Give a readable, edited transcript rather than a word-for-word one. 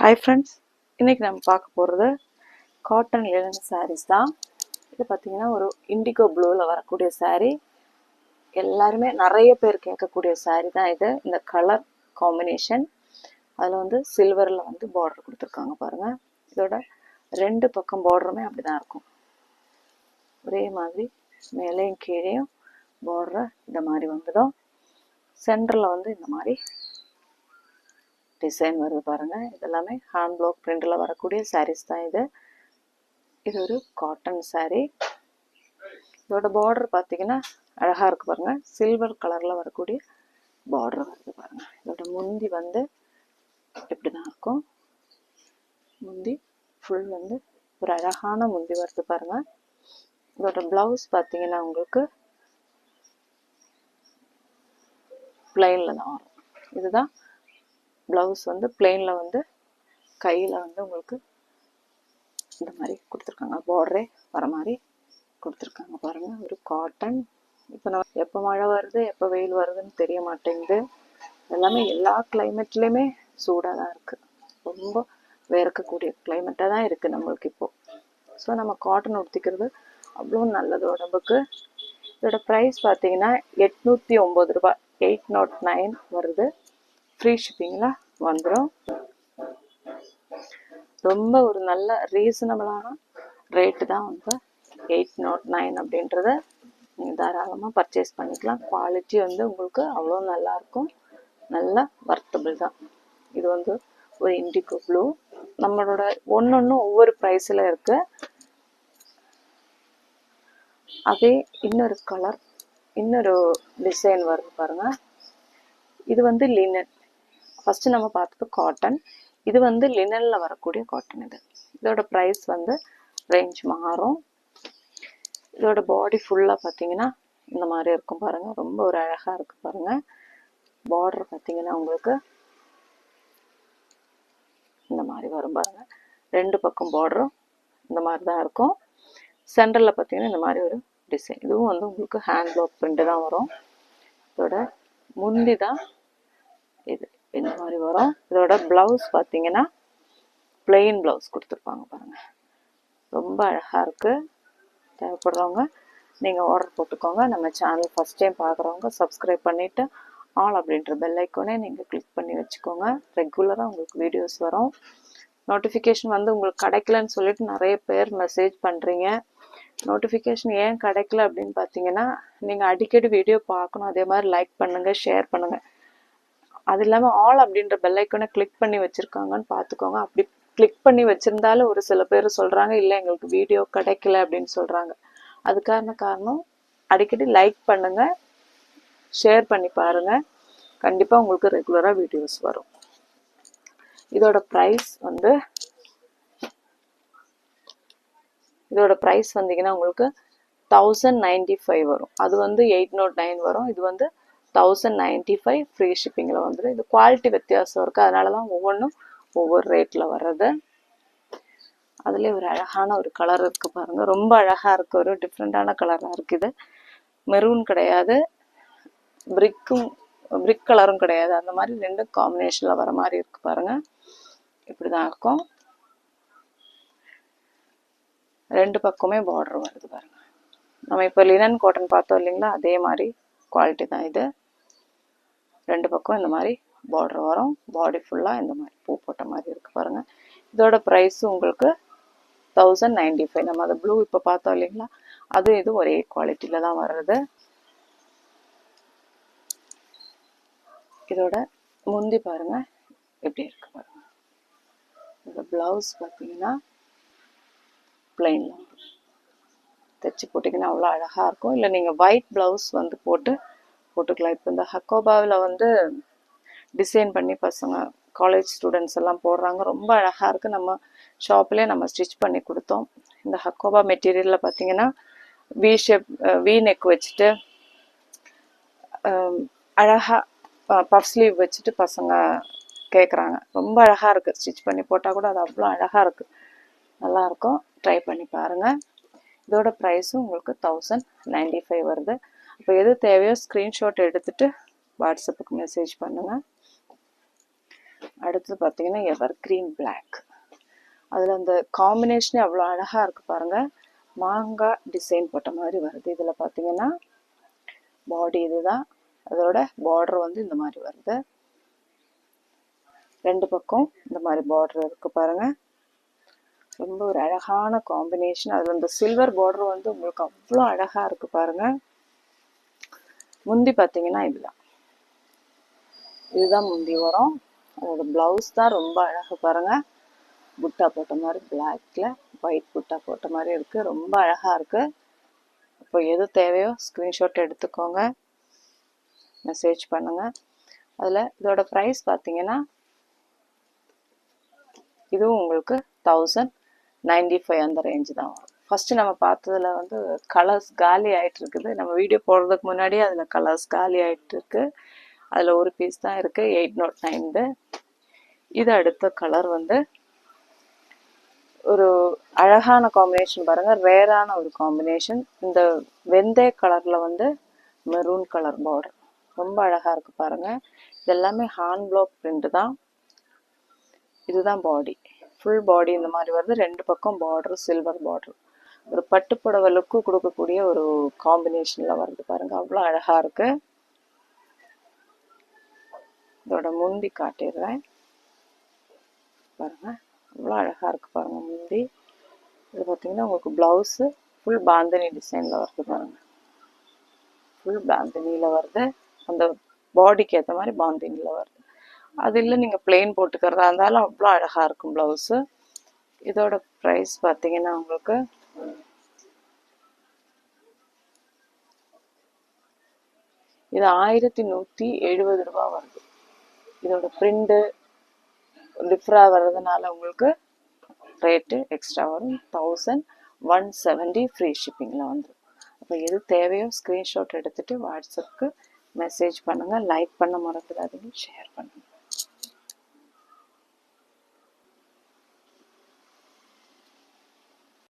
Hi friends, இன்னைக்கு நம்ம பார்க்க போகிறது காட்டன் லினன் sarees தான். இது பார்த்தீங்கன்னா ஒரு இண்டிகோ ப்ளூவில் வரக்கூடிய saree. எல்லாருமே நிறைய பேர் கேட்கக்கூடிய saree தான் இது. இந்த கலர் காம்பினேஷன் அதில் வந்து சில்வரில் வந்து பார்டர் கொடுத்துருக்காங்க பாருங்கள். இதோட ரெண்டு பக்கம் பார்டருமே அப்படி தான் இருக்கும். ஒரே மாதிரி மேலேயும் கீழேயும் பார்டர் இந்த மாதிரி வந்துடும். சென்டரில் வந்து இந்த மாதிரி டிசைன் வருது பாருங்க. இதெல்லாமே ஹேண்ட் பிளாக் பிரிண்ட்ல வரக்கூடிய sarees தான் இது. இது ஒரு காட்டன் saree. இதோட பார்டர் பார்த்தீங்கன்னா அழகா இருக்கு பாருங்க. சில்வர் கலர்ல வரக்கூடிய பார்டர் வருது பாருங்க. இதோட முந்தி வந்து இப்படிதான் இருக்கும். முந்தி ஃபுல் வந்து ஒரு அழகான முந்தி வருது பாருங்க. இதோட பிளவுஸ் பார்த்தீங்கன்னா உங்களுக்கு பிளைன்ல தான் வரும். இதுதான் பிளவுஸ் வந்து பிளெயினில் வந்து கையில் வந்து உங்களுக்கு இந்த மாதிரி கொடுத்துருக்காங்க. பார்டரே வர மாதிரி கொடுத்துருக்காங்க பாருங்கள். ஒரு காட்டன். இப்போ நம்ம எப்போ மழை வருது எப்போ வெயில் வருதுன்னு தெரிய மாட்டேங்குது. எல்லாமே எல்லா கிளைமேட்லேயுமே சூடாக தான் இருக்குது. ரொம்ப வேர்க்கக்கூடிய கிளைமேட்டாக தான் இருக்குது நம்மளுக்கு இப்போது. ஸோ நம்ம காட்டன் உடுத்திக்கிறது அவ்வளோ நல்லது உடம்புக்கு. இதோட ப்ரைஸ் பார்த்தீங்கன்னா 809 ரூபாய், 809 வருது. ஃப்ரீ ஷிப்பிங்கில் வந்துடும். ரொம்ப ஒரு நல்ல ரீசனபிளான ரேட்டு தான் வந்து 809 அப்படின்றத நீங்கள் தாராளமாக பர்ச்சேஸ் பண்ணிக்கலாம். குவாலிட்டி வந்து உங்களுக்கு அவ்வளோ நல்லாயிருக்கும். நல்ல வர்த்தபிள் தான். இது வந்து ஒரு இண்டிகோ ப்ளூ. நம்மளோட ஒன்று ஒவ்வொரு ப்ரைஸில் இருக்குது. அதே இன்னொரு கலர் இன்னொரு டிசைன் வருது பாருங்கள். இது வந்து லினன். ஃபஸ்ட்டு நம்ம பார்த்தது காட்டன். இது வந்து லினனில் வரக்கூடிய காட்டன். இதோட ப்ரைஸ் வந்து ரேஞ்ச் மாறும். இதோட பாடி ஃபுல்லாக பார்த்தீங்கன்னா இந்த மாதிரி இருக்கும் பாருங்கள். ரொம்ப ஒரு அழகாக இருக்குது பாருங்கள். பார்டர் பார்த்தீங்கன்னா உங்களுக்கு இந்த மாதிரி வரும் பாருங்கள். ரெண்டு பக்கம் பார்டரும் இந்த மாதிரி தான் இருக்கும். சென்டரில் பார்த்தீங்கன்னா இந்த மாதிரி ஒரு டிசைன். இதுவும் வந்து உங்களுக்கு ஹேண்ட் பிளாக் பிரிண்ட் தான் வரும். இதோட முந்தி தான் இது இந்த மாதிரி வரும். இதோட ப்ளவுஸ் பார்த்தீங்கன்னா பிளெயின் ப்ளவுஸ் கொடுத்துருப்பாங்க பாருங்கள். ரொம்ப அழகாக இருக்குது. தேவைப்படுறவங்க நீங்கள் ஆர்டர் போட்டுக்கோங்க. நம்ம சேனல் ஃபஸ்ட் டைம் பார்க்குறவங்க சப்ஸ்கிரைப் பண்ணிவிட்டு ஆல் அப்படின்ற பெல் ஐக்கோனே நீங்கள் கிளிக் பண்ணி வச்சுக்கோங்க. ரெகுலராக உங்களுக்கு வீடியோஸ் வரும். நோட்டிஃபிகேஷன் வந்து உங்களுக்கு கிடைக்கலன்னு சொல்லிட்டு நிறைய பேர் மெசேஜ் பண்ணுறீங்க. நோட்டிஃபிகேஷன் ஏன் கிடைக்கல அப்படின்னு பார்த்தீங்கன்னா, நீங்கள் அடிக்கடி வீடியோ பார்க்கணும். அதே மாதிரி லைக் பண்ணுங்கள், ஷேர் பண்ணுங்கள். அது இல்லாமல் ஆல் அப்படின்ற பெல் ஐக்கோனை கிளிக் பண்ணி வச்சுருக்காங்கன்னு பார்த்துக்கோங்க. அப்படி கிளிக் பண்ணி வச்சுருந்தாலும் ஒரு சில பேர் சொல்கிறாங்க இல்லை எங்களுக்கு வீடியோ கிடைக்கல அப்படின்னு சொல்கிறாங்க. அதுக்கான காரணம் அடிக்கடி லைக் பண்ணுங்கள், ஷேர் பண்ணி பாருங்கள். கண்டிப்பாக உங்களுக்கு ரெகுலராக வீடியோஸ் வரும். இதோட ப்ரைஸ் வந்தீங்கன்னா உங்களுக்கு 1095 வரும். அது வந்து 809 வரும். இது வந்து 1095 ஃப்ரீ ஷிப்பிங்கில் வந்துடும். இது குவாலிட்டி வித்தியாசம் இருக்குது. அதனால தான் ஒவ்வொன்றும் ஒவ்வொரு ரேட்டில் வர்றது. அதுலேயே ஒரு அழகான ஒரு கலர் இருக்குது பாருங்கள். ரொம்ப அழகாக இருக்குது. ஒரு டிஃப்ரெண்ட்டான கலராக இருக்குது. மெரூன் கிடையாது, பிரிக் கலரும் கிடையாது. அந்த மாதிரி ரெண்டு காம்பினேஷனில் வர மாதிரி இருக்குது பாருங்கள். இப்படி தான் இருக்கும். ரெண்டு பக்கமே பார்டர் வருது பாருங்கள். நம்ம இப்போ லினன் காட்டன் பார்த்தோம் இல்லைங்களா, அதே மாதிரி குவாலிட்டி தான் இது. ரெண்டு பக்கம் இந்த மாதிரி பார்டர் வரும். பாடி ஃபுல்லாக இந்த மாதிரி பூ போட்ட மாதிரி இருக்குது பாருங்கள். இதோட ப்ரைஸு உங்களுக்கு 1095. நம்ம அதை ப்ளூ இப்போ பார்த்தோம் இல்லைங்களா, அது இது ஒரே குவாலிட்டியில் தான் வர்றது. இதோட முந்தி பாருங்கள் எப்படி இருக்குது பாருங்கள். இதோட ப்ளவுஸ் பார்த்தீங்கன்னா பிளெயினில் தைச்சி போட்டிங்கன்னா அவ்வளோ அழகாக இருக்கும். இல்லை நீங்கள் ஒயிட் ப்ளவுஸ் வந்து போட்டுக்கலாம். இப்போ இந்த ஹக்கோபாவில் வந்து டிசைன் பண்ணி பசங்க காலேஜ் ஸ்டூடெண்ட்ஸ் எல்லாம் போடுறாங்க. ரொம்ப அழகாக இருக்குது. நம்ம ஷாப்லேயே நம்ம ஸ்டிச் பண்ணி கொடுத்தோம். இந்த ஹக்கோபா மெட்டீரியலில் பார்த்தீங்கன்னா வி நெக் வச்சுட்டு அழகாக பஃப் ஸ்லீவ் வச்சுட்டு பசங்க கேட்குறாங்க. ரொம்ப அழகாக இருக்குது. ஸ்டிச் பண்ணி போட்டால் கூட அது அவ்வளோ அழகாக இருக்குது. நல்லாயிருக்கும். ட்ரை பண்ணி பாருங்கள். இதோட ப்ரைஸும் உங்களுக்கு 1095 வருது. அப்போ எது தேவையோ ஸ்க்ரீன்ஷாட் எடுத்துகிட்டு வாட்ஸ்அப்புக்கு மெசேஜ் பண்ணுங்கள். அடுத்து பார்த்தீங்கன்னா எவர் கிரீன் பிளாக். அதில் அந்த காம்பினேஷனே அவ்வளோ அழகாக இருக்குது பாருங்கள். மாங்காய் டிசைன் போட்ட மாதிரி வருது. இதில் பார்த்தீங்கன்னா பாடி இதுதான், அதோட பார்டர் வந்து இந்த மாதிரி வருது. ரெண்டு பக்கம் இந்த மாதிரி பார்டர் இருக்குது பாருங்கள். ரொம்ப ஒரு அழகான காம்பினேஷன். அதில் இந்த சில்வர் பார்டர் வந்து உங்களுக்கு அவ்வளோ அழகாக இருக்குது பாருங்கள். முந்தி பார்த்தீங்கன்னா இதுதான் முந்தி வரும். அதோட ப்ளவுஸ் தான் ரொம்ப அழகாக பாருங்கள். புட்டா போட்ட மாதிரி பிளாக்ல ஒயிட் புட்டா போட்ட மாதிரி இருக்குது. ரொம்ப அழகாக இருக்குது. இப்போ எது தேவையோ ஸ்க்ரீன்ஷாட் எடுத்துக்கோங்க, மெசேஜ் பண்ணுங்கள். அதில் இதோட ப்ரைஸ் பார்த்தீங்கன்னா இதுவும் உங்களுக்கு 1095 அந்த ரேஞ்சு தான் வரும். ஃபஸ்ட்டு நம்ம பார்த்ததில் வந்து கலர்ஸ் காலி ஆகிட்டு இருக்குது. நம்ம வீடியோ போடுறதுக்கு முன்னாடியே அதில் கலர்ஸ் காலி ஆகிட்டு இருக்கு. அதில் ஒரு பீஸ் தான் இருக்குது, 809. இது அடுத்த கலர் வந்து ஒரு அழகான காம்பினேஷன் பாருங்கள். ரேரான ஒரு காம்பினேஷன். இந்த வெந்தய கலரில் வந்து மெரூன் கலர் பார்டர் ரொம்ப அழகாக இருக்குது பாருங்கள். இது எல்லாமே ஹேண்ட் ப்ளாக் பிரிண்ட் தான். இதுதான் பாடி, ஃபுல் பாடி இந்த மாதிரி வருது. ரெண்டு பக்கம் பார்டர் சில்வர் பார்டர். ஒரு பட்டுப்புடவை லுக்கு கொடுக்கக்கூடிய ஒரு காம்பினேஷனில் வருது பாருங்கள். அவ்வளோ அழகாக இருக்குது. இதோட முந்தி காட்டிடுறேன் பாருங்கள். அவ்வளோ அழகாக இருக்குது பாருங்கள் முந்தி. இது பார்த்தீங்கன்னா உங்களுக்கு ப்ளவுஸு ஃபுல் பாந்தினி டிசைனில் வருது பாருங்கள். ஃபுல் பாந்தினியில் வருது. அந்த பாடிக்கு ஏற்ற மாதிரி பாந்தினியில் வருது. அது இல்லை நீங்கள் பிளெயின் போட்டுக்கிறதா இருந்தாலும் அவ்வளோ அழகாக இருக்கும் ப்ளவுஸு. இதோட ப்ரைஸ் பார்த்தீங்கன்னா உங்களுக்கு இது 1170 ரூபா வருது. இதோட பிரிண்டு டிஃப்ராக வர்றதுனால உங்களுக்கு ரேட்டு எக்ஸ்ட்ரா வரும். 1170 ஃப்ரீ ஷிப்பிங்கில் வந்துடும். அப்போ எது தேவையோ ஸ்க்ரீன்ஷாட் எடுத்துகிட்டு வாட்ஸ்அப்புக்கு மெசேஜ் பண்ணுங்கள். லைக் பண்ண மறந்துடாதீங்க, ஷேர் பண்ணுங்கள்.